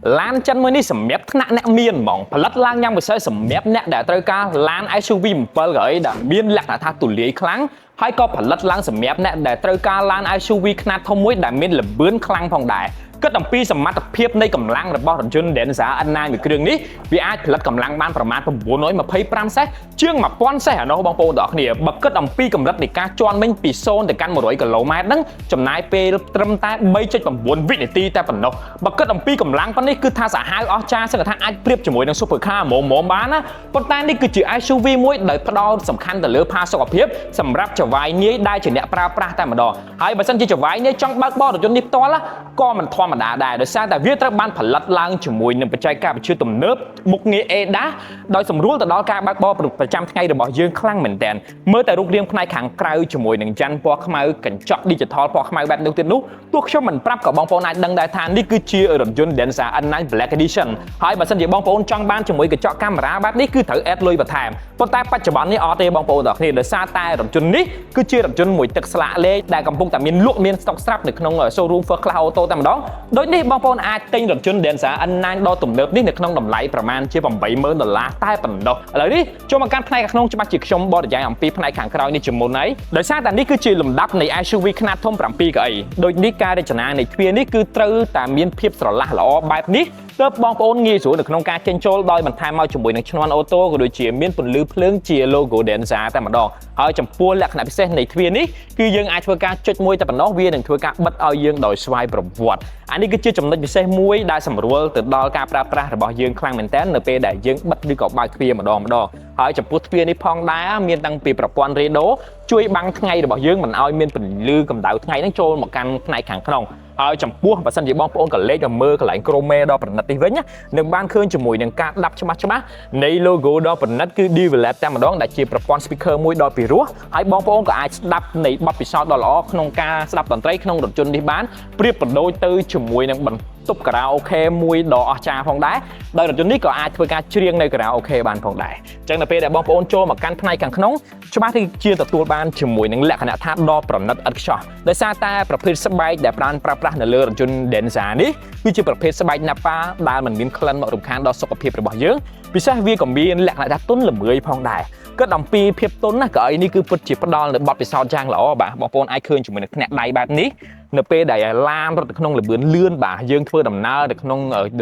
ឡានចិនមួយនេះសម្រាប់ថ្នាក់អ្នកមានហ្មងផលិតឡើងយ៉ាងពិសេសសម្រាប់អ្នកដែលត្រូវការឡាន SUV 7កៅអីដែលមានលក្ខណៈថាទូលាយខ្លាំងហើយក៏ផលិតឡើងសម្រាប់អ្នកដែលត្រូវការឡាន SUV ខ្នាតធំមួយដែលមានល្បឿនខ្លាំងផងដែរគិតអំពីសមត្ថភាពនៃកម្លាំងរបស់រថយន្ត Denza N9 មួយគ្រឿងនេះវាអាចផលិតកម្លាំងបានប្រមាណ925សេសជាង1000សេសអានោះបងប្អូនទាំងអស់គ្នាបើគិតអំពីកម្រិតនៃការជន់វិញពី0ទៅកាន់100គីឡូម៉ែត្រហ្នឹងចំណាយពេលត្រឹមតែ 3.9 វិនាទីតែប៉ុណ្ណោះបើគិតអំពីកម្លាំងប៉ុណ្នេះគឺថាសាហាវអស្ចារ្យសឹកថាអាចប្រៀបជាមួយនឹង Super Car ហ្មងបានណាប៉ុន្តែនេះគឺជា SUV មួយដែលផ្ដោតសំខាន់ទៅលើផាសុកភាពសម្រាប់ចៅហ្វាយនាយដែលជាអ្នកប្រើប្រាស់តែម្ដងហើយបើសិនជាចៅហ្វាយនាយចង់បើកបររថយន្តនេះផ្ទាល់ក៏មិនធម្មតាដែរដោយសារតែវាត្រូវបានផលិតឡើងជាមួយនឹងបច្ចេកវិទ្យាទំនើបមុខងារ ADAS ដោយសម្រួលទៅដល់ការបើកបរប្រចាំថ្ងៃរបស់យើងខ្លាំងមែនទែនមើលតែរូបរាងផ្នែកខាងក្រៅជាមួយនឹងច័ន្ទពណ៌ខ្មៅកញ្ចក់ Digital ពណ៌ខ្មៅបែបនោះទៀតនោះទោះខ្ញុំមិនប្រាប់ក៏បងប្អូនអាចដឹងដែរថានេះគឺជារថយន្ត Denza N9 Black Edition ហើយបើសិនជាបងប្អូនចង់បានជាមួយកញ្ចក់កាមេរ៉ាបែបនេះគឺត្រូវ add លុយបន្ថែមប៉ុន្តែបច្ចុប្បន្ននេះអត់ទេបងប្អូនទាំងគ្នាដោយសារតែរថយន្តនេះគឺជារថយន្តមួយទឹកស្លាកលេខដែលកំពុងតែមានលក់មានស្តុកស្រាប់នៅក្នុង showroom First Class Auto តែម្ដងដូចនេះបងប្អូនអាចទិញរថយន្ត Denza N9 ដ៏ទំនើបនេះនៅក្នុងតម្លៃប្រមាណជា$80000តែប៉ុណ្ណោះឥឡូវនេះចូលមកកាន់ផ្នែកខាងក្នុងច្បាស់ជាខ្ញុំបរិយាយអំពីផ្នែកខាងក្រោយនេះជាមុនហើយដោយសារតែនេះគឺជាលំដាប់នៃ SUV ខ្នាតធំ7កៅអីដូចនេះការរចនានៃទ្វារនេះគឺត្រូវតែមានភាពស្រឡះល្អបែបនេះទើបបងប្អូនងាយស្រួលនៅក្នុងការចេញចូលដោយបន្ថែមមកជាមួយនឹងឈ្នាន់អូតូក៏ដូចជាមានពន្លឺភ្លើងជា logo Denza តែម្ដងហើយចំពោះលក្ខណៈពិសេសនៃទ្វារនេះគឺយើងអាចធ្វើការចុចមួយតែប៉ុណ្ណោះវានឹងធ្វើការបិទឲ្យយើងដោយស្វ័យប្រវត្តិអានេះគឺជាចំណុចពិសេសមួយដែលសម្រួលទៅដល់ការប្រើប្រាស់របស់យើងខ្លាំងមែនទែននៅពេលដែលយើងបិទឬក៏បើកទ្វារម្ដងហើយចំពោះទ្វារនេះផងដែរមានតាំងពីប្រព័ន្ធរេដូជួយបាំងថ្ងៃរបស់យើងមិនឲ្យមានពន្លឺកម្ដៅថ្ងៃហ្នឹងចូលមកកាន់ផ្នែកខាងក្នុងហើយចំពោះបើសិនជាបងប្អូនកលេចមកមើលកន្លែង Chrome ដ៏ប្រណិតនេះវិញនឹងបានឃើញជាមួយនឹងការដាប់ច្បាស់នៃ logo ដ៏ប្រណិតគឺ Develop តែម្ដងដែលជាប្រព័ន្ធ speaker មួយដ៏ពិរោះហើយបងប្អូនក៏អាចស្ដាប់នៃបទពិសោធន៍ដ៏ល្អក្នុងការស្ដាប់តន្ត្រីក្នុងរថយន្តនេះបានប្រៀបប្រដូចទៅជាមួយនឹងបន្ទប់ខារ៉ាអូខេមួយដ៏អស្ចារ្យផងដែរដោយរថយន្តនេះក៏អាចធ្វើការច្រៀងនៅខារ៉ាអូខេបានផងដែរអញ្ចឹងនៅពេលដែលបងប្អូនចូលមកកាន់ផ្នែកខាងក្នុងច្បាស់គឺជាទទួលបានជាមួយនឹងលក្ខណៈថាដ៏ប្រណិតឥតខ្ចោះដោយសារតែប្រភេទស្បែកដែលប្រើប្រាស់នៅលើរថយន្ត Denza នេះគឺជាប្រភេទស្បែក Nappa ដែលមិនមានក្លិនមករំខានដល់សុខភាពរបស់យើងពិសេសវាក៏មានលក្ខណៈថាទន់ល្មើយផងដែរគិតអំពីភាពទន់ណាកៅអីនេះគឺពិតជាផ្ដល់នូវបទពិសោធន៍យ៉ាងល្អបាទបងប្អូនអាចឃើញជាមួយនឹងថ្នាក់ដៃបែបនេះនៅពេលដែលឡានរត់ទៅក្នុងល្បឿនលឿនបាទយើងធ្វើដំណើរនៅក្នុង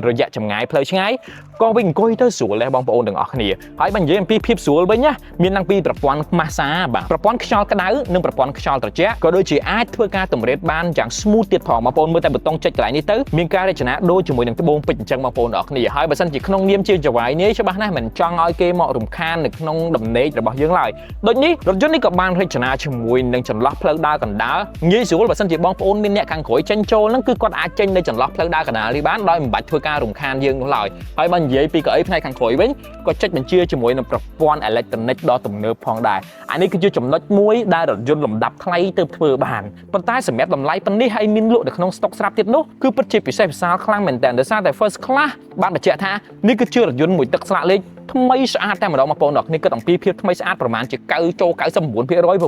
រយៈចម្ងាយផ្លូវឆ្ងាយក៏វិញអង្គុយទៅស្រួលដែរបងប្អូនទាំងអស់គ្នាហើយបើនិយាយអំពីភាពស្រួលវិញណាមានតាំងពីប្រព័ន្ធម៉ាស្សាបាទប្រព័ន្ធខ្យល់ក្តៅនិងប្រព័ន្ធខ្យល់ត្រជាក់ក៏ដូចជាអាចធ្វើការតម្រេតបានយ៉ាង smooth ទៀតផងបងប្អូនមើលតែប៊ូតុងចុចកន្លែងនេះទៅមានការរចនាដូចជាមួយនឹងត្បូងពេជ្រអញ្ចឹងបងប្អូនទាំងអស់គ្នាហើយបើសិនជាក្នុងនាមជាចៅហ្វាយនាយច្បាស់ណាស់មិនចង់ឲ្យគេមករំខាននៅក្នុងដំណេករបស់យើងឡើយដូចនេះរថយន្តនេះក៏បានរចនាជាមួយនឹងចន្លោះផ្លូវដើរកណ្ដាលងាយស្រួលបើសិនជាបងប្អូនមានអ្នកខាងក្រោយចេញចូលហ្នឹងគឺគាត់អាចចេញនៅចន្លោះផ្លូវដើរកណ្ដាលនេះបានដោយមិនបាច់ធ្វើការរំខានយើងនោះឡើយហើយបើនិយាយពីកៅអីផ្នែកខាងក្រោយវិញក៏ចុចបញ្ជាជាមួយនឹងប្រព័ន្ធអេឡិចត្រូនិកដ៏ទំនើបផងដែរអានេះគឺជាចំណុចមួយដែលរថយន្តលំដាប់ថ្លៃទើបធ្វើបានប៉ុន្តែសម្រាប់តម្លៃប៉ុណ្នេះហើយមានលក់នៅក្នុងស្តុកស្រាប់ទៀតនោះគឺពិតជាពិសេសវិសាលខ្លាំងមែនទែនដោយសារតែ First Class បានបញ្ជាក់ថានេះគឺជារថយន្តមួយទឹកស្លាកលេខថ្មីស្អាតតែម្ដងបងប្អូនអ្នកនេះគិតអំពីភាពថ្មីស្អាតប្រហែលជា99%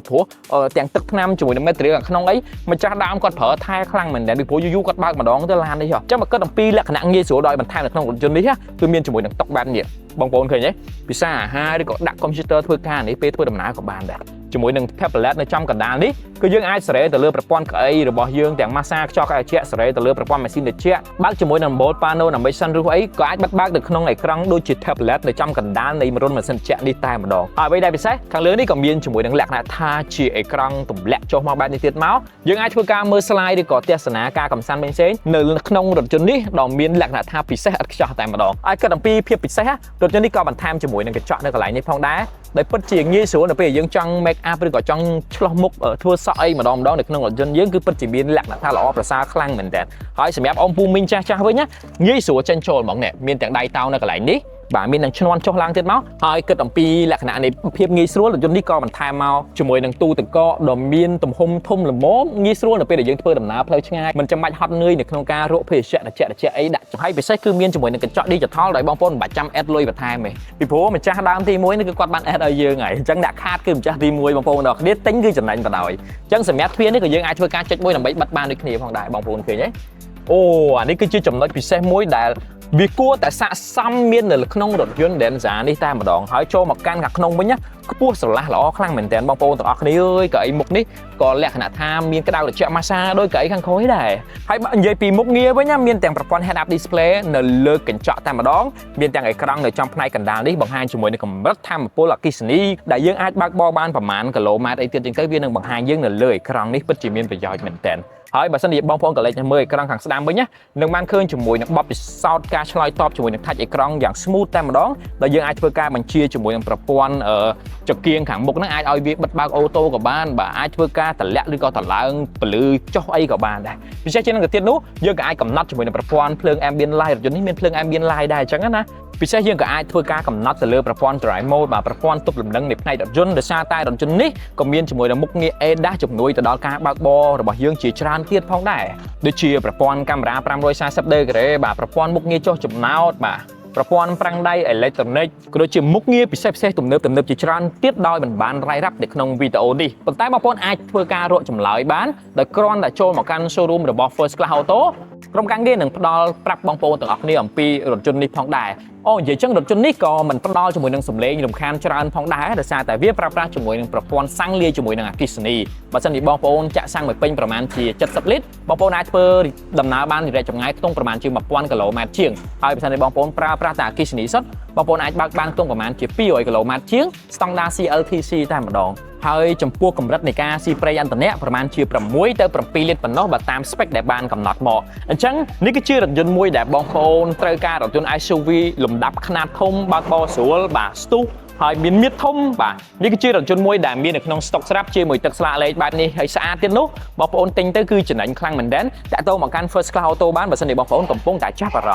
ព្រោះទាំងទឹកថ្នាំជាមួយនឹង material ខាងក្នុងអីម្ចាស់ដើមគាត់ប្រើថែខ្លាំងមែនទែនពីព្រោះយូរគាត់បើកម្ដងទៅឡាននេះអញ្ចឹងមកគិតអំពីលក្ខណៈងាយស្រួលដោយបន្ថែមនៅក្នុងរថយន្តនេះគឺមានជាមួយនឹងតុបែបនេះបងប្អូនឃើញទេពិសាអាហារឬក៏ដាក់ computer ធ្វើការនេះពេលធ្វើដំណើរក៏បានដែរជាមួយនឹង tablet នៅចំកណ្ដាលនេះគឺយើងអាចសេរីទៅលើប្រព័ន្ធកៅអីរបស់យើងទាំង massage ខ្យល់ត្រជាក់សេរីទៅលើប្រព័ន្ធម៉ាស៊ីនត្រជាក់បើកជាមួយនឹង Bolt Panel ដើម្បី sunroof អីក៏អាចបិទបើកនៅក្នុងអេក្រង់ដូចជា tablet នៅចំកណ្ដាលនៃរន្ធម៉ាស៊ីនត្រជាក់នេះតែម្ដងហើយអ្វីដែលពិសេសខាងលើនេះក៏មានជាមួយនឹងលក្ខណៈថាជាអេក្រង់ទម្លាក់ចុះមកបែបនេះទៀតមកយើងអាចធ្វើការមើល slide ឬក៏ទស្សនាការកម្សាន្តផ្សេងៗនៅក្នុងរថយន្តនេះដ៏មានលក្ខណៈថាពិសេសឥតខ្ចោះតែម្ដងហើយគិតអំពីភាពពិសេសរថយន្តនេះក៏បន្ថែមជាមួយនឹងកញ្ចក់នៅកន្លែងនេះផងដែរដោយពិតជាងាយស្រួលនៅពេលយើងចង់ make up ឬក៏ចង់ឆ្លោះមុខធ្វើសក់អីម្ដងនៅក្នុងរថយន្តយើងគឺពិតជាមានលក្ខណៈថាល្អប្រសើរខ្លាំងមែនតើហើយសម្រាប់អ៊ំពូមីងចាស់វិញងាយស្រួលចេញចូលហ្មងនេះមានទាំងដៃតោនៅកន្លែងនេះបាទមាននឹងឈ្នាន់ចុះឡើងទៀតមកហើយគិតអំពីលក្ខណៈនៃភាពងាយស្រួលរថយន្តនេះក៏បន្ថែមមកជាមួយនឹងទូទឹកកកដ៏មានទំហំធំល្មមងាយស្រួលនៅពេលដែលយើងធ្វើដំណើរផ្លូវឆ្ងាយមិនចាំបាច់ហត់នឿយនៅក្នុងការរកភេសជ្ជៈត្រជាក់អីដាក់ហើយពិសេសគឺមានជាមួយនឹងកញ្ចក់ Digital ដោយបងប្អូនមិនបាច់ចាំ add លុយបន្ថែមទេពីព្រោះម្ចាស់ដើមទី1នេះគឺគាត់បាន add ឲ្យយើងហើយអញ្ចឹងអ្នកខាតគឺម្ចាស់ទី1បងប្អូនទាំងគ្នាទិញគឺចំណេញបណ្ដោយអញ្ចឹងសម្រាប់ទ្វារនេះក៏យើងអាចធ្វើការចុចមួយដើម្បីបិទបានដូចគ្នាផងដែរបងប្អូនឃើញទេអូអានេះគឺជាចំណុចពិសេសមួយដែល វាគួរតែស័ក្តិសមមាននៅក្នុងរថយន្ត Denza នេះតែម្ដងហើយចូលមកកាន់ខាងក្នុងវិញខ្ពស់ស្រឡះល្អខ្លាំងមែនទែនបងប្អូនទាំងអស់គ្នាអើយកៅអីមុខនេះក៏លក្ខណៈថាមានក្តៅត្រជាក់ម៉ាសាដោយកៅអីខាងក្រោយដែរហើយបើនិយាយពីមុខងារវិញមានទាំងប្រព័ន្ធ head up display នៅលើកញ្ចក់តែម្ដងមានទាំងអេក្រង់នៅចំផ្នែកកណ្ដាលនេះបង្ហាញជាមួយនឹងកម្រិតថាមពលអគ្គិសនីដែលយើងអាចបើកបរបានប្រមាណគីឡូម៉ែត្រអីទៀតចឹងទៅវានឹងបង្ហាញយើងនៅលើអេក្រង់នេះពិតជាមានប្រយោជន៍មែនទែនហើយបើសិនជាបងប្អូនក៏លេចមើលអេក្រង់ខាងស្ដាំវិញនឹងបានឃើញជាមួយនឹងបទពិសោធន៍ការឆ្លើយតបជាមួយនឹង touch អេក្រង់យ៉ាង smooth តែម្ដងដែលយើងអាចធ្វើការបញ្ជាជាមួយនឹងប្រព័ន្ធចង្កៀងខាងមុខហ្នឹងអាចឲ្យវាបិទបើកអូតូក៏បានបាទអាចធ្វើការតម្លាក់ឬក៏តម្លើងពលឺចុះអីក៏បានដែរពិសេសជាងនឹងទៅទៀតនោះយើងក៏អាចកំណត់ជាមួយនឹងប្រព័ន្ធភ្លើង ambient light រថយន្តនេះមានភ្លើង ambient light ដែរអញ្ចឹងណាពិសេសយើងក៏អាចធ្វើការកំណត់ទៅលើប្រព័ន្ធ drive mode បាទប្រព័ន្ធទប់លំនឹងនៃផ្នែករថយន្តដោយសារតែរថយន្តនេះក៏មានជាមួយនឹងមុខងារ ADAS ជំនួយទៅដល់ការបើកបររបស់យើងជាច្រើនទៀតផងដែរដូចជាប្រព័ន្ធកាមេរ៉ា540 degree បាទប្រព័ន្ធមុខងារចុះចំណោតបាទប្រព័ន្ធប្រាំងដៃអេឡិចត្រូនិកក៏ដូចជាមុខងារពិសេសទំនើបជាច្រើនទៀតដោយមិនបានរាយរាប់នៅក្នុងវីដេអូនេះប៉ុន្តែបងប្អូនអាចធ្វើការរកចម្លើយបានដោយគ្រាន់តែចូលមកកាន់ showroom របស់ First Class Auto ក្រុមការងារនឹងផ្ដល់ប្រាប់បងប្អូនទាំងអស់គ្នាអំពីរថយន្តនេះផងដែរនិយាយចឹងរថយន្តនេះក៏មិនផ្ដល់ជាមួយនឹងសម្លេងរំខានច្រើនផងដែរដោយសារតែវាប្រើប្រាស់ជាមួយនឹងប្រព័ន្ធសាំងលាយជាមួយនឹងអគ្គិសនីបើសិនជាបងប្អូនចាក់សាំងមួយពេញប្រមាណជា70លីត្របងប្អូនអាចធ្វើដំណើរបានរយៈចម្ងាយខ្ទង់ប្រមាណជា1000គីឡូម៉ែត្រជាងហើយបើសិនជាបងប្អូនប្រើប្រាស់តែអគ្គិសនីសុទ្ធបងប្អូនអាចបើកបានខ្ទង់ប្រមាណជា200គីឡូម៉ែត្រជាងស្តង់ដារ CLTC តែម្ដងហើយចំពោះកម្រិតនៃការស៊ីប្រេងឥន្ធនៈប្រមាណជា6ទៅ7លីត្រប៉ុណ្ណោះបើតាម spec ដែលបានកំណត់មកអញ្ចឹងនេះគឺជារថយន្តមួយដែលបងប្អូនត្រូវការរថយន្ត SUV លំដាប់ខ្នាតធំបើកបរស្រួលបាទស្ទុះហើយមានមាឌធំបាទនេះគឺជារថយន្តមួយដែលមាននៅក្នុងស្តុកស្រាប់ជាមួយទឹកស្លាកលេខបែបនេះហើយស្អាតទៀតនោះបងប្អូនទិញទៅគឺចំណេញខ្លាំងមែនទែនតាក់ទងមកកាន់ First Class Auto បានបើសិនជាបងប្អូនកំពុងតែចាប់អារម្មណ៍